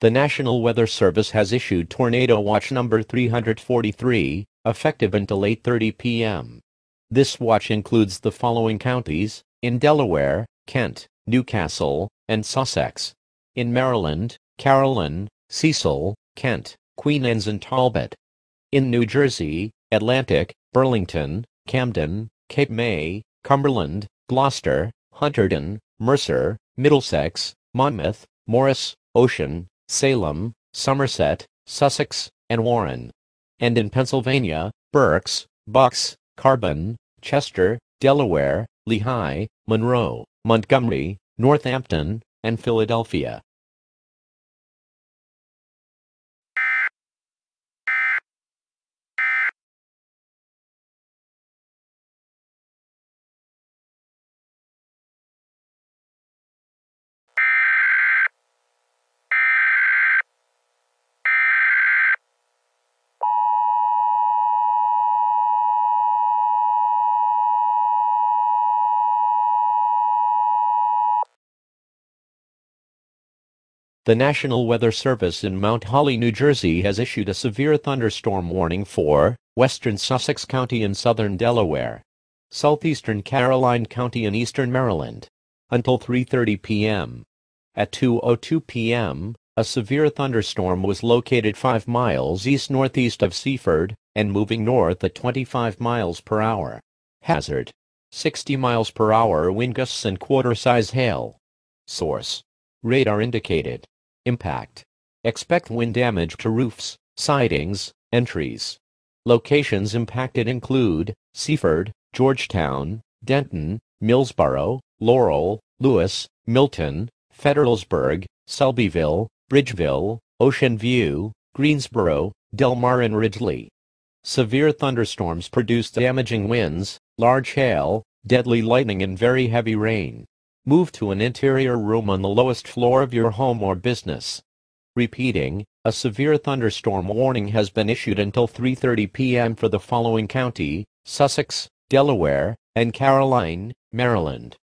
The National Weather Service has issued Tornado Watch number 343, effective until 8:30 p.m. This watch includes the following counties: in Delaware, Kent, Newcastle, and Sussex; in Maryland, Caroline, Cecil, Kent, Queen Anne's and Talbot; in New Jersey, Atlantic, Burlington, Camden, Cape May, Cumberland, Gloucester, Hunterdon, Mercer, Middlesex, Monmouth, Morris, Ocean, Salem, Somerset, Sussex, and Warren; and in Pennsylvania, Berks, Bucks, Carbon, Chester, Delaware, Lehigh, Monroe, Montgomery, Northampton, and Philadelphia. The National Weather Service in Mount Holly, New Jersey has issued a severe thunderstorm warning for western Sussex County and southern Delaware, southeastern Caroline County and eastern Maryland, until 3:30 p.m. At 2:02 p.m., a severe thunderstorm was located 5 miles east-northeast of Seaford and moving north at 25 miles per hour. Hazard: 60 miles per hour wind gusts and quarter-size hail. Source: radar indicated. Impact: expect wind damage to roofs, sidings, and trees. Locations impacted include Seaford, Georgetown, Denton, Millsboro, Laurel, Lewis, Milton, Federalsburg, Selbyville, Bridgeville, Ocean View, Greensboro, Delmar, and Ridgely. Severe thunderstorms produce damaging winds, large hail, deadly lightning, and very heavy rain. Move to an interior room on the lowest floor of your home or business. Repeating, a severe thunderstorm warning has been issued until 3:30 p.m. for the following county: Sussex, Delaware, and Caroline, Maryland.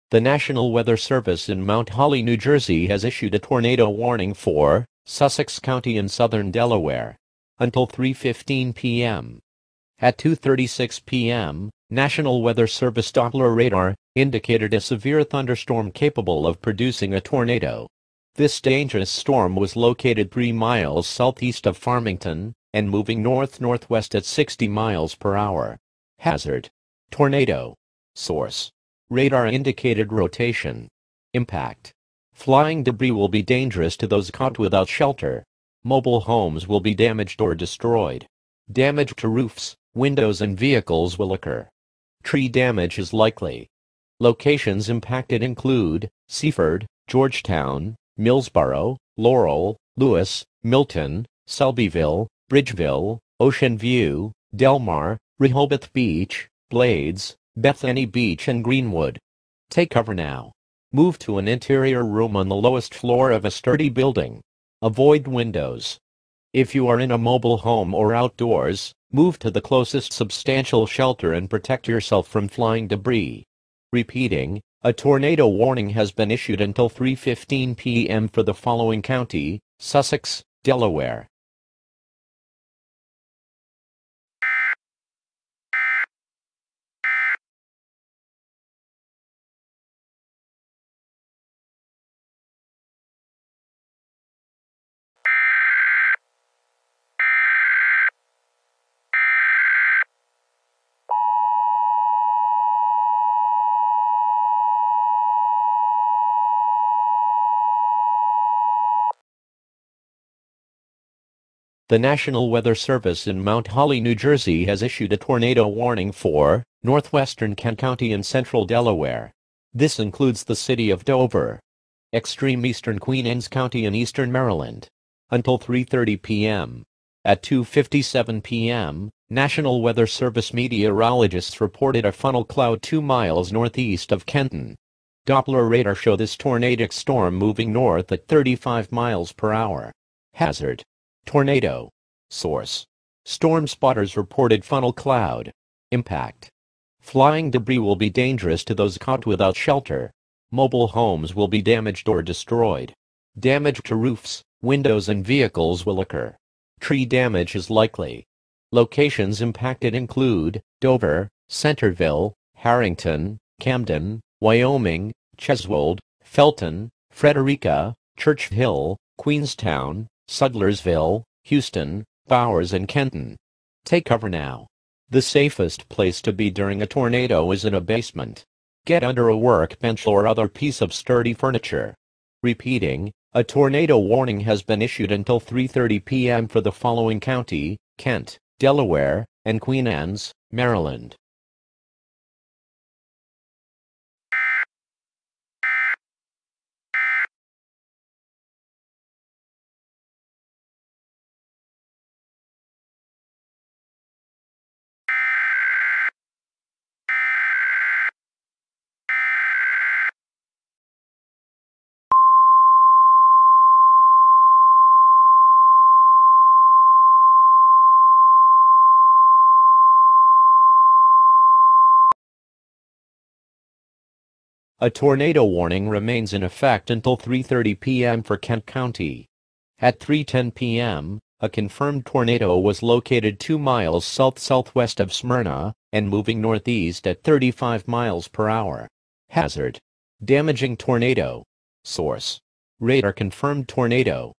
The National Weather Service in Mount Holly, New Jersey has issued a tornado warning for Sussex County and southern Delaware until 3:15 p.m. At 2:36 p.m., National Weather Service Doppler radar indicated a severe thunderstorm capable of producing a tornado. This dangerous storm was located 3 miles southeast of Farmington and moving north-northwest at 60 miles per hour. Hazard: tornado. Source: radar indicated rotation. Impact: flying debris will be dangerous to those caught without shelter. Mobile homes will be damaged or destroyed. Damage to roofs, windows, and vehicles will occur. Tree damage is likely. Locations impacted include Seaford, Georgetown, Millsboro, Laurel, Lewis, Milton, Selbyville, Bridgeville, Ocean View, Delmar, Rehoboth Beach, Blades, Bethany Beach, and Greenwood. Take cover now. Move to an interior room on the lowest floor of a sturdy building. Avoid windows. If you are in a mobile home or outdoors, move to the closest substantial shelter and protect yourself from flying debris. Repeating, a tornado warning has been issued until 3:15 p.m. for the following county: Sussex, Delaware. The National Weather Service in Mount Holly, New Jersey has issued a tornado warning for northwestern Kent County and central Delaware. This includes the city of Dover. extreme eastern Queen Anne's County in eastern Maryland. Until 3:30 p.m. At 2:57 p.m., National Weather Service meteorologists reported a funnel cloud 2 miles northeast of Kenton. Doppler radar show this tornadic storm moving north at 35 miles per hour. Hazard: tornado. Source: storm spotters reported funnel cloud. Impact: flying debris will be dangerous to those caught without shelter. Mobile homes will be damaged or destroyed. Damage to roofs, windows and vehicles will occur. Tree damage is likely. Locations impacted include Dover, Centerville, Harrington, Camden, Wyoming, Cheswold, Felton, Frederica, Church Hill, Queenstown, Sudlersville, Houston, Bowers and Kenton. Take cover now. The safest place to be during a tornado is in a basement. Get under a workbench or other piece of sturdy furniture. Repeating, a tornado warning has been issued until 3:30 p.m. for the following county: Kent, Delaware, and Queen Anne's, Maryland. A tornado warning remains in effect until 3:30 p.m. for Kent County. At 3:10 p.m., a confirmed tornado was located 2 miles south-southwest of Smyrna and moving northeast at 35 miles per hour. Hazard: damaging tornado. Source: radar confirmed tornado.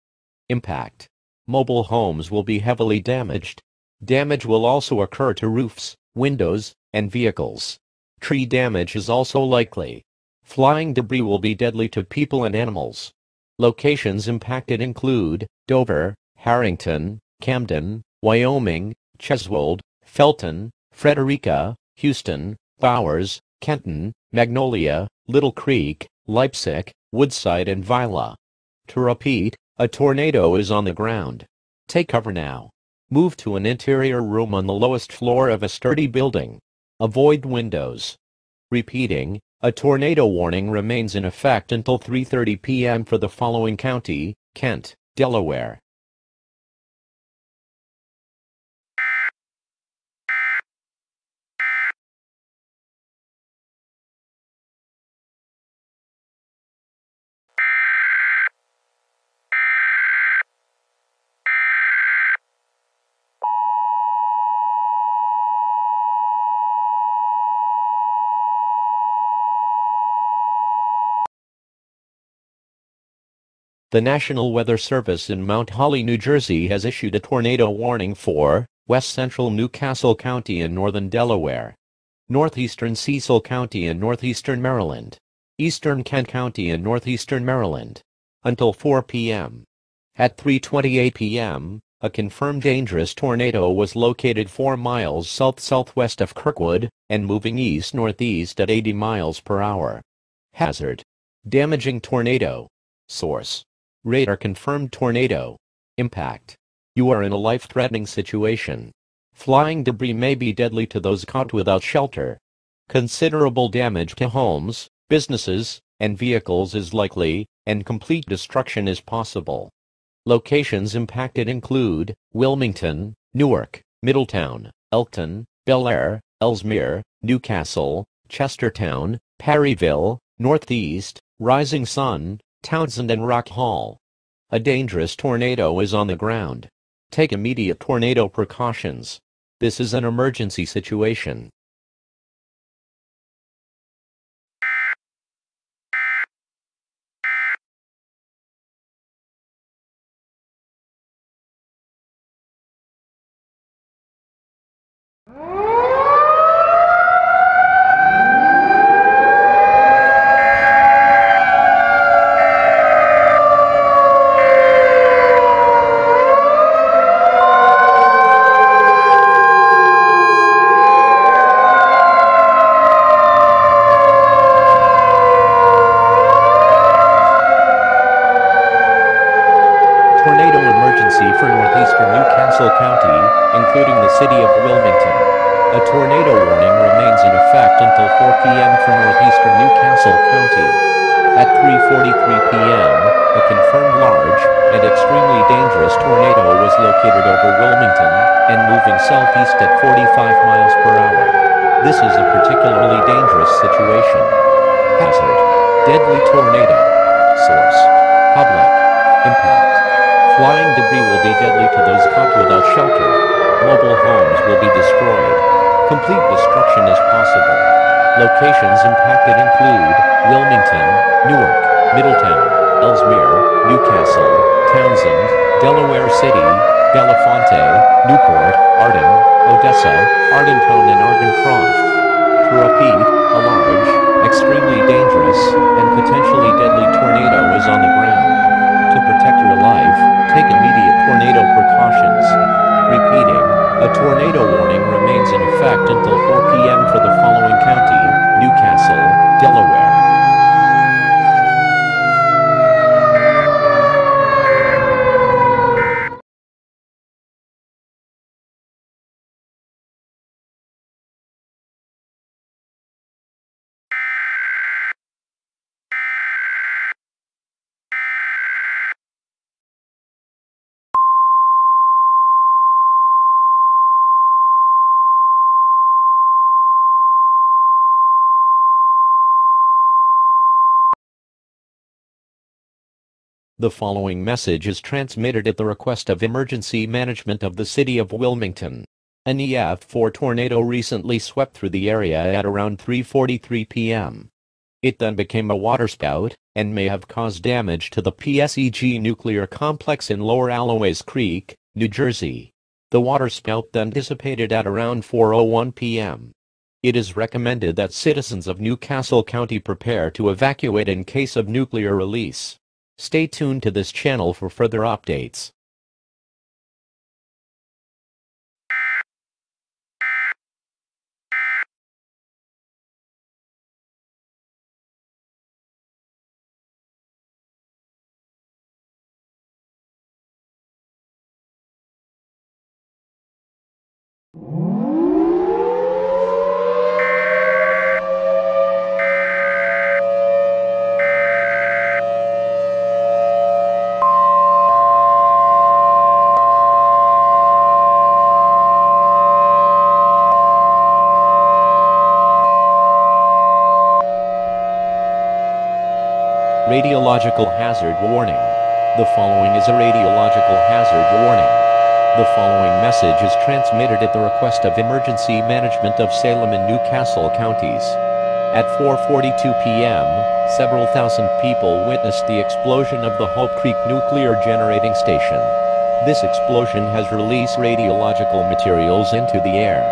Impact: mobile homes will be heavily damaged. Damage will also occur to roofs, windows, and vehicles. Tree damage is also likely. Flying debris will be deadly to people and animals. Locations impacted include Dover, Harrington, Camden, Wyoming, Cheswold, Felton, Frederica, Houston, Bowers, Kenton, Magnolia, Little Creek, Leipsic, Woodside and Vila. To repeat, a tornado is on the ground. Take cover now. Move to an interior room on the lowest floor of a sturdy building. Avoid windows. Repeating, a tornado warning remains in effect until 3:30 p.m. for the following county: Kent, Delaware. The National Weather Service in Mount Holly, New Jersey has issued a tornado warning for west-central Newcastle County in northern Delaware, northeastern Cecil County in northeastern Maryland, eastern Kent County in northeastern Maryland, until 4 p.m. At 3:28 p.m., a confirmed dangerous tornado was located 4 miles south-southwest of Kirkwood and moving east-northeast at 80 miles per hour. Hazard: damaging tornado. Source: radar confirmed tornado. Impact: you are in a life-threatening situation. Flying debris may be deadly to those caught without shelter. Considerable damage to homes, businesses, and vehicles is likely, and complete destruction is possible. Locations impacted include Wilmington, Newark, Middletown, Elkton, Bel Air, Ellesmere, Newcastle, Chestertown, Perryville, Northeast, Rising Sun, Townsend and Rock Hall. A dangerous tornado is on the ground. Take immediate tornado precautions. This is an emergency situation. tornado emergency for northeastern Newcastle County, including the city of Wilmington. A tornado warning remains in effect until 4 p.m. for northeastern Newcastle County. At 3:43 p.m., a confirmed large and extremely dangerous tornado was located over Wilmington and moving southeast at 45 miles per hour. This is a particularly dangerous situation. Hazard: deadly tornado. Source: public. Impact: flying debris will be deadly to those caught without shelter. Mobile homes will be destroyed. Complete destruction is possible. Locations impacted include Wilmington, Newark, Middletown, Ellesmere, Newcastle, Townsend, Delaware City, Bellefonte, Newport, Arden, Odessa, Ardentown and Ardencroft. To repeat, a large, extremely dangerous, and potentially deadly tornado is on the ground. To protect your life, take immediate tornado precautions. Repeating, a tornado warning remains in effect until 4 p.m. for the following county: Newcastle, Delaware. The following message is transmitted at the request of Emergency Management of the City of Wilmington. An EF4 tornado recently swept through the area at around 3:43 p.m. It then became a waterspout and may have caused damage to the PSEG nuclear complex in Lower Alloways Creek, New Jersey. The waterspout then dissipated at around 4:01 p.m. It is recommended that citizens of Newcastle County prepare to evacuate in case of nuclear release. Stay tuned to this channel for further updates. Radiological hazard warning. The following is a radiological hazard warning. The following message is transmitted at the request of Emergency Management of Salem and Newcastle counties. At 4:42 p.m., several thousand people witnessed the explosion of the Hope Creek Nuclear Generating Station. This explosion has released radiological materials into the air.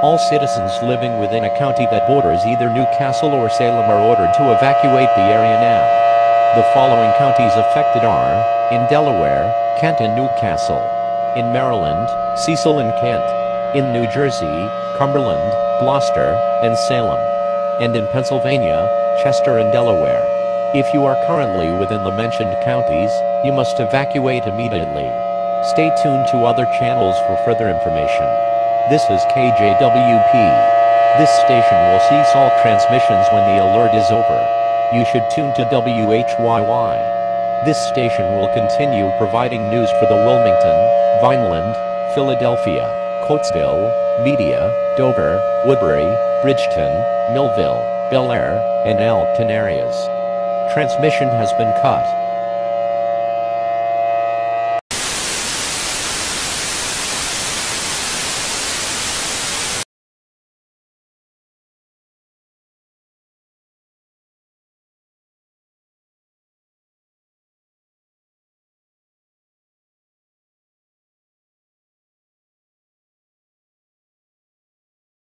All citizens living within a county that borders either Newcastle or Salem are ordered to evacuate the area now. The following counties affected are: in Delaware, Kent and Newcastle; in Maryland, Cecil and Kent; in New Jersey, Cumberland, Gloucester, and Salem; and in Pennsylvania, Chester and Delaware. If you are currently within the mentioned counties, you must evacuate immediately. Stay tuned to other channels for further information. This is KJWP. This station will cease all transmissions when the alert is over. You should tune to WHYY. This station will continue providing news for the Wilmington, Vineland, Philadelphia, Coatesville, Media, Dover, Woodbury, Bridgeton, Millville, Bel Air, and Elkton areas. Transmission has been cut.